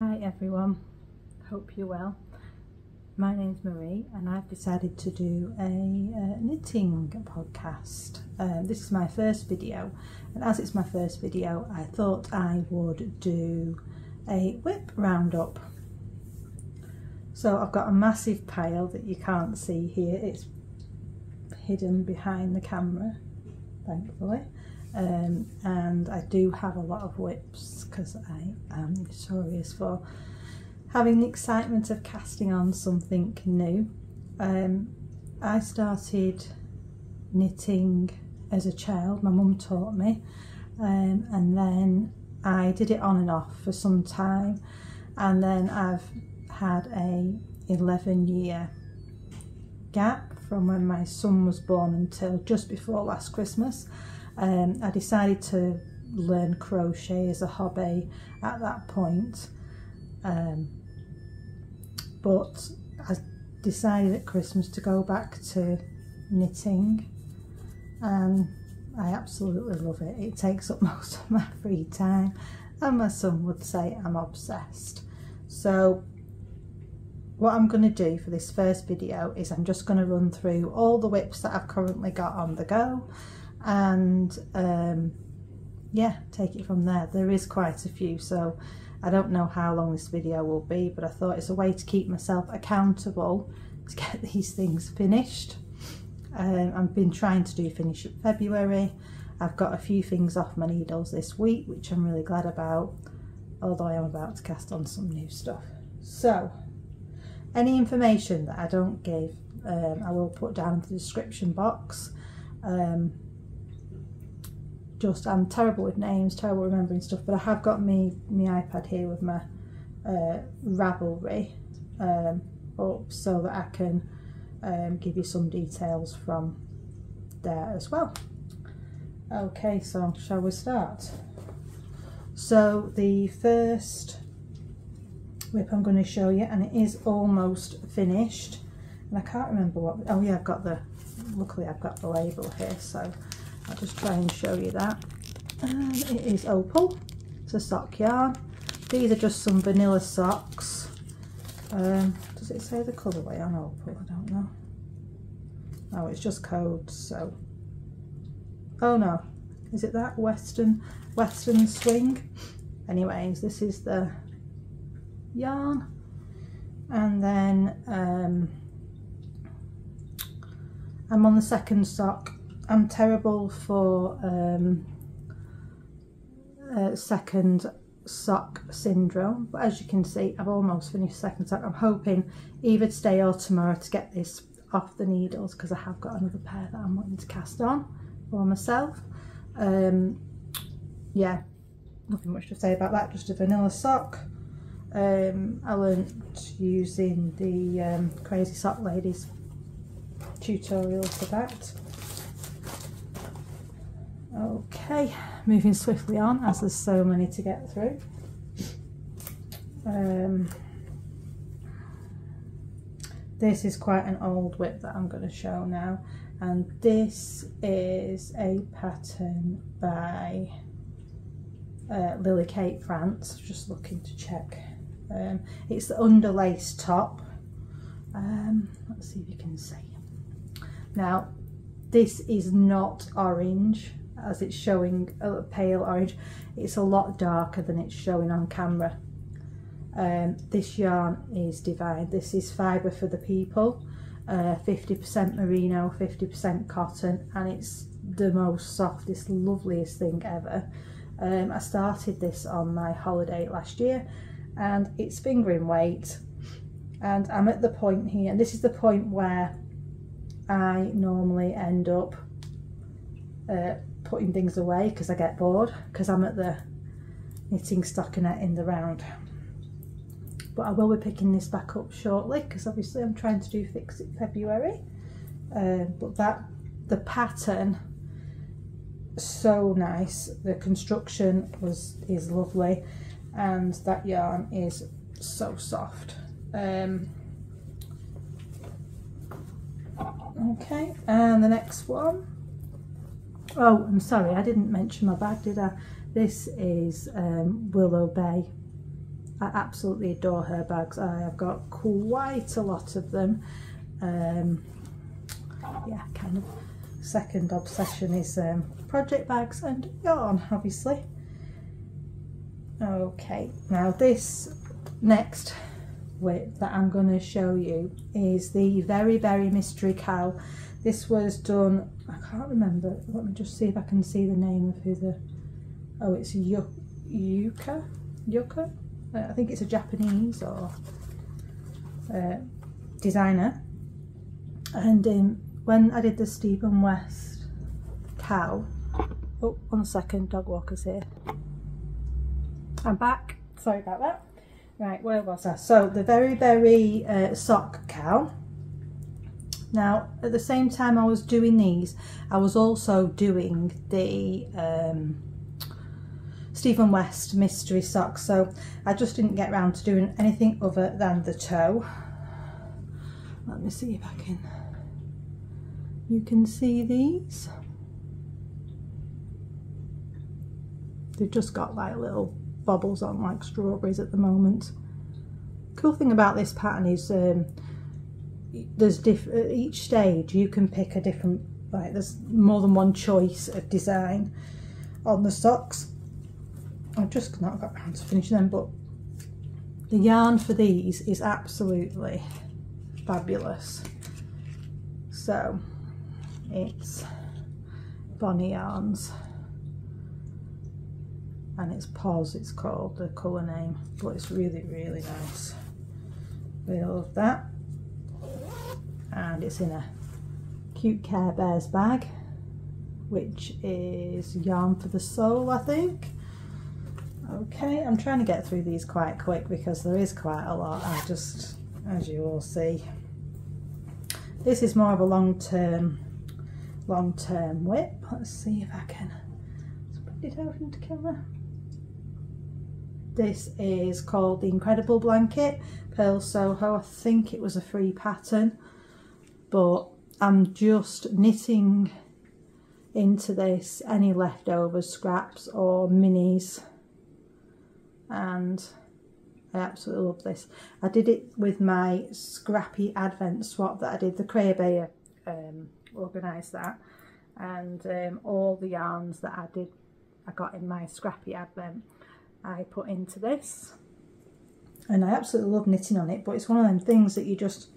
Hi everyone, hope you're well. My name's Marie and I've decided to do a knitting podcast. This is my first video, and as it's my first video I thought I would do a whip roundup. So I've got a massive pile that you can't see here, it's hidden behind the camera thankfully. And I do have a lot of whips because I am notorious for having the excitement of casting on something new. I started knitting as a child, my mum taught me, and then I did it on and off for some time, and then I've had a 11-year gap from when my son was born until just before last Christmas. I decided to learn crochet as a hobby at that point, but I decided at Christmas to go back to knitting, and I absolutely love it. It takes up most of my free time, and my son would say I'm obsessed. So what I'm going to do for this first video is I'm just going to run through all the whips that I've currently got on the go, and yeah, take it from there. There is quite a few, so I don't know how long this video will be, but I thought it's a way to keep myself accountable to get these things finished. I've been trying to finish up February. I've got a few things off my needles this week, which I'm really glad about, although I am about to cast on some new stuff. So any information that I don't give, I will put down in the description box. I'm terrible with names, terrible remembering stuff, but I have got my iPad here with my Ravelry up so that I can give you some details from there as well. Okay, so shall we start? So the first whip I'm going to show you, and it is almost finished, and I can't remember what, oh yeah, luckily I've got the label here, so I'll just try and show you that. It is Opal, it's a sock yarn. These are just some vanilla socks. Does it say the colourway on Opal? I don't know. Oh, it's just codes, so. Oh no, is it that? Western Swing? Anyways, this is the yarn. And then I'm on the second sock. I'm terrible for second sock syndrome, but as you can see I've almost finished second sock. I'm hoping either today or tomorrow to get this off the needles, because I have got another pair that I'm wanting to cast on for myself. Yeah, nothing much to say about that, just a vanilla sock. I learnt using the Crazy Sock Ladies tutorial for that. Okay, moving swiftly on as there's so many to get through. This is quite an old whip that I'm going to show now, and this is a pattern by Lily Kate France. Just looking to check. It's the underlace top. Let's see if you can see. Now this is not orange, as it's showing a pale orange. It's a lot darker than it's showing on camera. This yarn is divine. This is Fibre for the People, 50% merino, 50% cotton, and it's the most softest, loveliest thing ever. I started this on my holiday last year, and it's fingering weight, and I'm at the point here, and this is the point where I normally end up putting things away because I get bored, because I'm at the knitting stockinette in the round. But I will be picking this back up shortly, because obviously I'm trying to do Fix It February. But the pattern, so nice. The construction is lovely, and that yarn is so soft. Okay, and the next one. Oh, I'm sorry, I didn't mention my bag, did I? This is Willow Bay I absolutely adore her bags. I have got quite a lot of them. Yeah, kind of second obsession is project bags and yarn, obviously. Okay, now this next whip that I'm going to show you is the Very Berry Mystery Cow. This was done, I can't remember, let me just see if I can see the name of who the, oh, it's Yuka? I think it's a Japanese or designer. And when I did the Stephen West cow, oh, 1 second, dog walker's here. I'm back, sorry about that. Right, where was I? So the Very Berry sock cow. Now, at the same time I was doing these, I was also doing the Stephen West mystery socks. So I just didn't get around to doing anything other than the toe. Let me see if I can, you can see these. They've just got like little bobbles on like strawberries at the moment. Cool thing about this pattern is there's each stage you can pick a different, like there's more than one choice of design on the socks. I've just not got around to finishing them, but the yarn for these is absolutely fabulous. So it's Bonnie Yarns and it's Pause, it's called, the colour name, but it's really, really nice. We love that. And it's in a cute Care Bears bag, which is Yarn for the Soul, I think. Okay, I'm trying to get through these quite quick because there is quite a lot. I just, as you all see, this is more of a long-term whip. Let's see if I can spread it out into camera. This is called the Incredible Blanket, Pearl Soho. I think it was a free pattern, but I'm just knitting into this any leftover scraps or minis, and I absolutely love this. I did it with my scrappy advent swap that I did. The Creia Bear organised that, and all the yarns that I got in my scrappy advent I put into this, and I absolutely love knitting on it. But it's one of them things that you just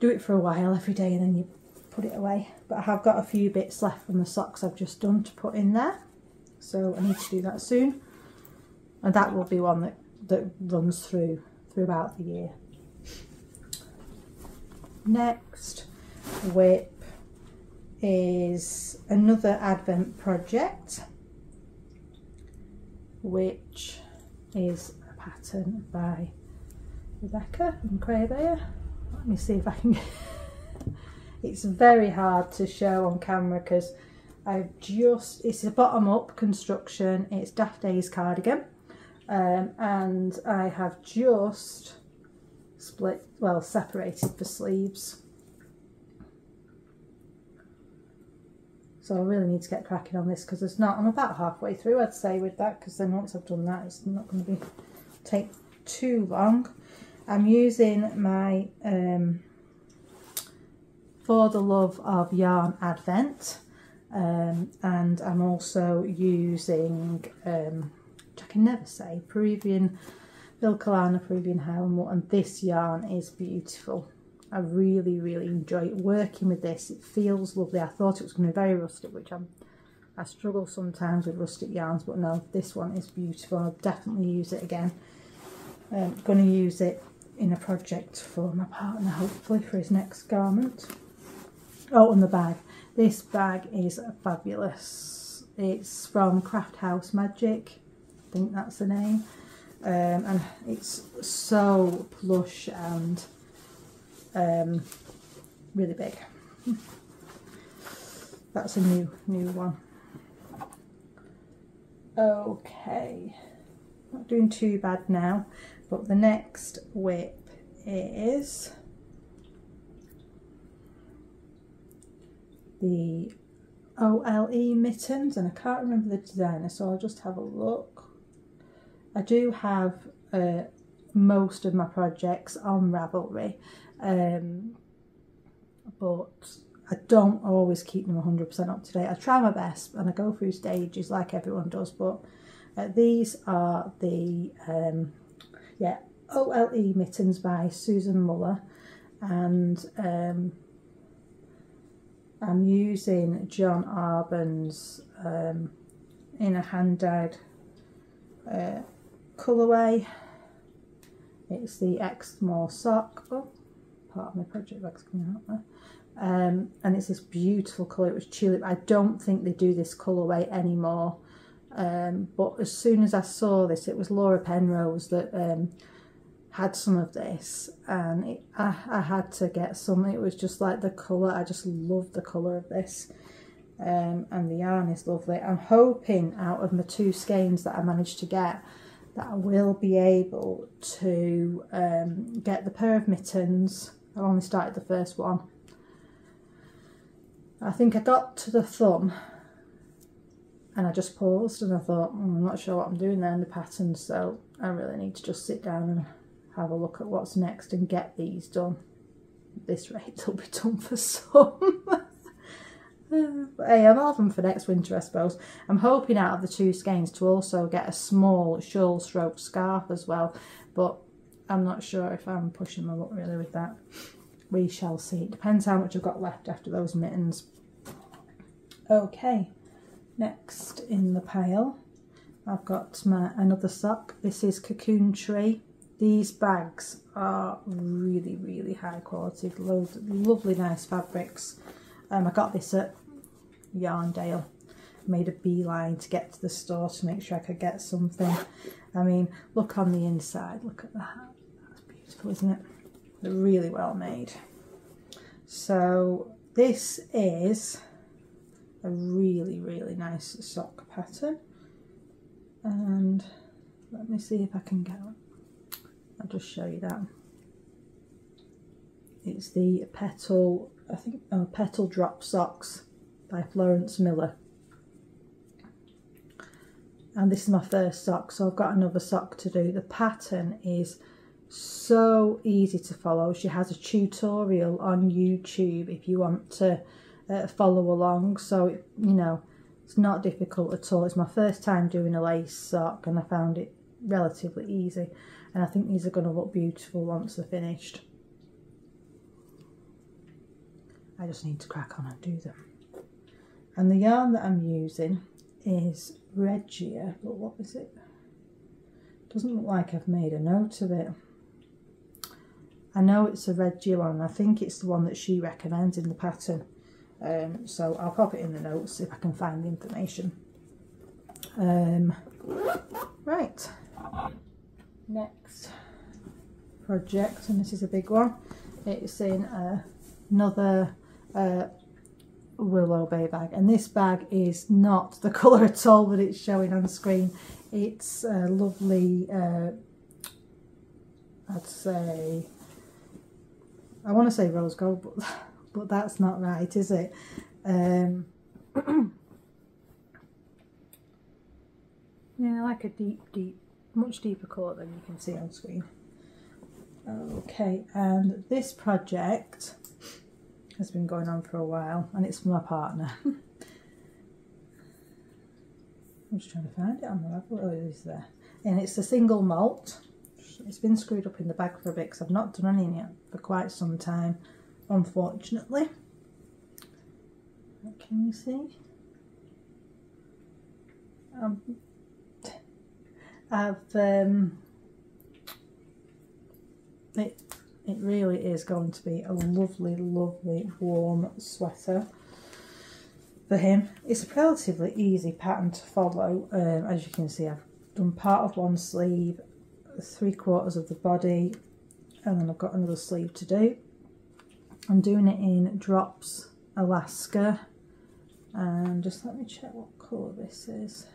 do it for a while every day and then you put it away. But I have got a few bits left from the socks I've just done to put in there, so I need to do that soon, and that will be one that runs throughout the year. Next whip is another advent project, which is a pattern by Rebecca from Creia Bear. Let me see if I can it's very hard to show on camera because it's a bottom up construction. It's Daft Days cardigan, and I have just separated the sleeves. So I really need to get cracking on this because I'm about halfway through, I'd say, with that, because then once I've done that it's not going to take too long. I'm using my For the Love of Yarn Advent, and I'm also using, which I can never say, Peruvian Vilcalana Peruvian Highland wool, and this yarn is beautiful. I really, really enjoy working with this. It feels lovely. I thought it was going to be very rustic, which I struggle sometimes with rustic yarns, but no, this one is beautiful. I'll definitely use it again. I'm going to use it in a project for my partner, hopefully, for his next garment. Oh, and the bag. This bag is fabulous. It's from Craft House Magic, I think that's the name, and it's so plush and really big. That's a new one. Okay, not doing too bad now, but the next whip is the OLE mittens, and I can't remember the designer, so I'll just have a look. I do have most of my projects on Ravelry, but I don't always keep them 100% up to date. I try my best and I go through stages like everyone does, but these are the OLE mittens by Susan Muller, and I'm using John Arbon's in a hand-dyed colourway. It's the Exmoor sock. Oh, part of my project bag's coming out there. And it's this beautiful colour. It was tulip. I don't think they do this colourway anymore. But as soon as I saw this, it was Laura Penrose that had some of this, and I had to get some. It was just like the colour. I just love the colour of this. And the yarn is lovely. I'm hoping out of my 2 skeins that I managed to get that I will be able to get the pair of mittens. I've only started the first one. I think I got to the thumb and I just paused and I thought, I'm not sure what I'm doing there in the pattern, so I really need to just sit down and have a look at what's next and get these done. At this rate, they'll be done for some. But hey, I'm off them for next winter, I suppose. I'm hoping out of the 2 skeins to also get a small shawl stroke scarf as well, but I'm not sure if I'm pushing my luck really with that. We shall see. It depends how much I've got left after those mittens. Okay, next in the pile, I've got another sock. This is Cocoon Tree. These bags are really, really high quality. Lovely, nice fabrics. I got this at Yarndale. Made a beeline to get to the store to make sure I could get something. I mean, look on the inside. Look at that. That's beautiful, isn't it? They're really well made. So this is a really, really nice sock pattern. And let me see if I can get it. I'll just show you that. It's the Petal, I think, Petal Drop Socks by Florence Miller. And this is my first sock, so I've got another sock to do. The pattern is so easy to follow. She has a tutorial on YouTube if you want to follow along. So, you know, it's not difficult at all. It's my first time doing a lace sock and I found it relatively easy. And I think these are going to look beautiful once they're finished. I just need to crack on and do them. And the yarn that I'm using is Regia, but what is it? Doesn't look like I've made a note of it. I know it's a Regia one, and I think it's the one that she recommends in the pattern. So I'll pop it in the notes if I can find the information. Right, next project, and this is a big one. It's in another Willow Bay bag, and this bag is not the colour at all that it's showing on screen. It's a lovely, I'd say, I want to say rose gold, but that's not right, is it? Yeah, like a deep, much deeper colour than you can see on screen. Okay, and this project has been going on for a while, and it's for my partner. I'm just trying to find it on the Ravelry. Oh, it is there. And it's a single malt. It's been screwed up in the bag for a bit because I've not done any yet for quite some time, unfortunately. What can you see? It really is going to be a lovely, lovely warm sweater for him. It's a relatively easy pattern to follow. As you can see, I've done part of one sleeve, 3/4 of the body, and then I've got another sleeve to do. I'm doing it in Drops Alaska, and just let me check what colour this is.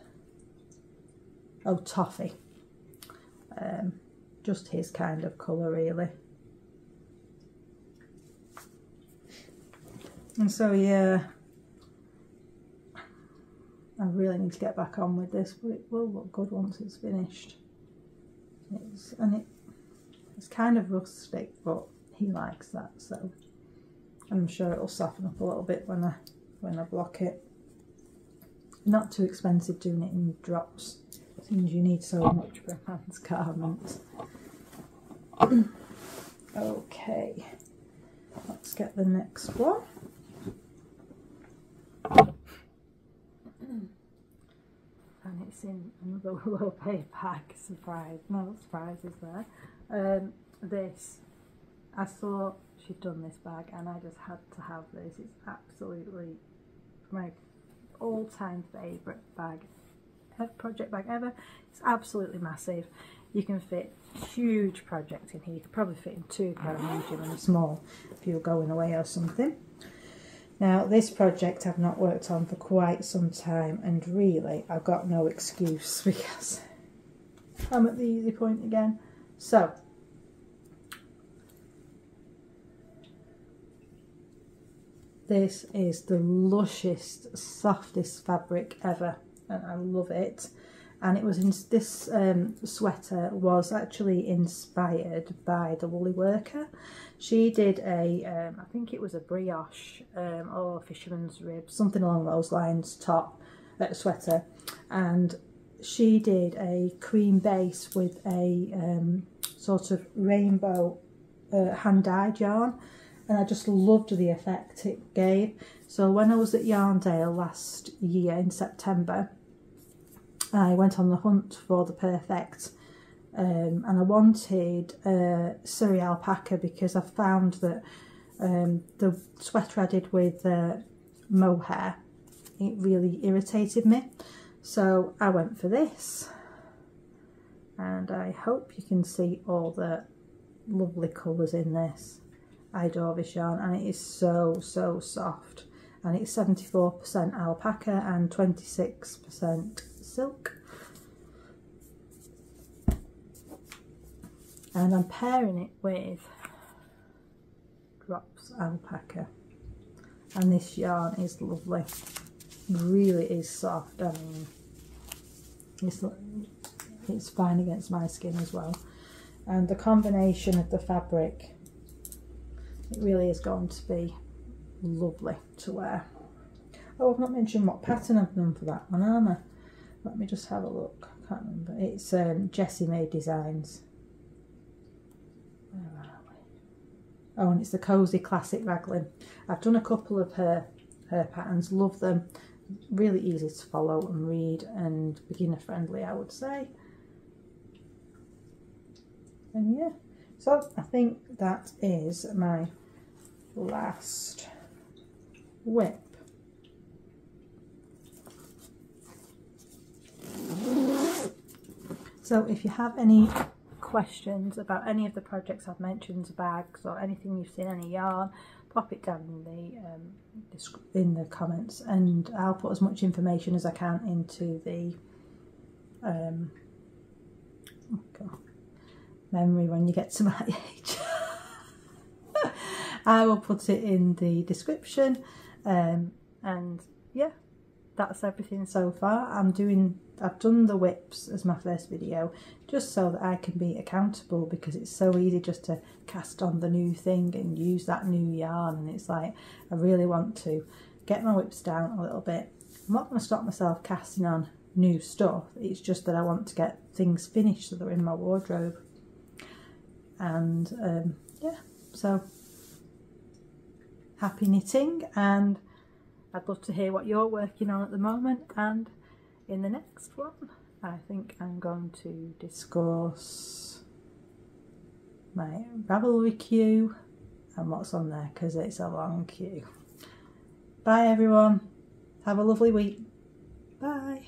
Oh, toffee. Just his kind of colour, really. And so, yeah, I really need to get back on with this, but it will look good once it's finished. It's kind of rustic, but he likes that, so I'm sure it'll soften up a little bit when I block it. Not too expensive doing it in drops, since you need so much for a man's garments. Okay, let's get the next one. And it's in another Willow Bay bag. Surprise, no surprises there. This, I saw she'd done this bag and I just had to have this. It's absolutely my all-time favourite bag, project bag ever. It's absolutely massive. You can fit huge projects in here. You could probably fit in 2 if you had a medium and a small if you were going away or something. Now this project I've not worked on for quite some time, and really I've got no excuse because I'm at the easy point again. So this is the lushest, softest fabric ever, and I love it. And it was in this sweater was actually inspired by the Woolly Worker. She did a I think it was a brioche or fisherman's rib, something along those lines, top sweater, and she did a cream base with a sort of rainbow hand-dyed yarn, and I just loved the effect it gave. So when I was at Yarndale last year in September, I went on the hunt for the perfect, and I wanted Surrey alpaca because I found that the sweater I did with mohair, it really irritated me. So I went for this, and I hope you can see all the lovely colours in this. I adore this yarn, and it is so soft, and it's 74% alpaca and 26% silk. And I'm pairing it with Drops alpaca, and this yarn is lovely, really is soft. I mean, it's fine against my skin as well, and the combination of the fabric, it really is going to be lovely to wear. Oh, I've not mentioned what pattern I've done for that one, am I? Let me just have a look. I can't remember. It's Jessie May Designs. Where are we? Oh, and it's the Cozy Classic Raglan. I've done a couple of her patterns. Love them. Really easy to follow and read, and beginner friendly, I would say. And yeah, so I think that is my last whip. So if you have any questions about any of the projects I've mentioned, bags or anything you've seen, any yarn, pop it down in the comments, and I'll put as much information as I can into the oh God, memory when you get to my age. I will put it in the description, and yeah, that's everything so far. I've done the whips as my first video just so that I can be accountable, because it's so easy just to cast on the new thing and use that new yarn, and it's like I really want to get my whips down a little bit. I'm not going to stop myself casting on new stuff, it's just that I want to get things finished so they're in my wardrobe. And yeah, so happy knitting, and I'd love to hear what you're working on at the moment. And in the next one, I think I'm going to discuss my Ravelry queue and what's on there, because it's a long queue. Bye everyone, have a lovely week, bye.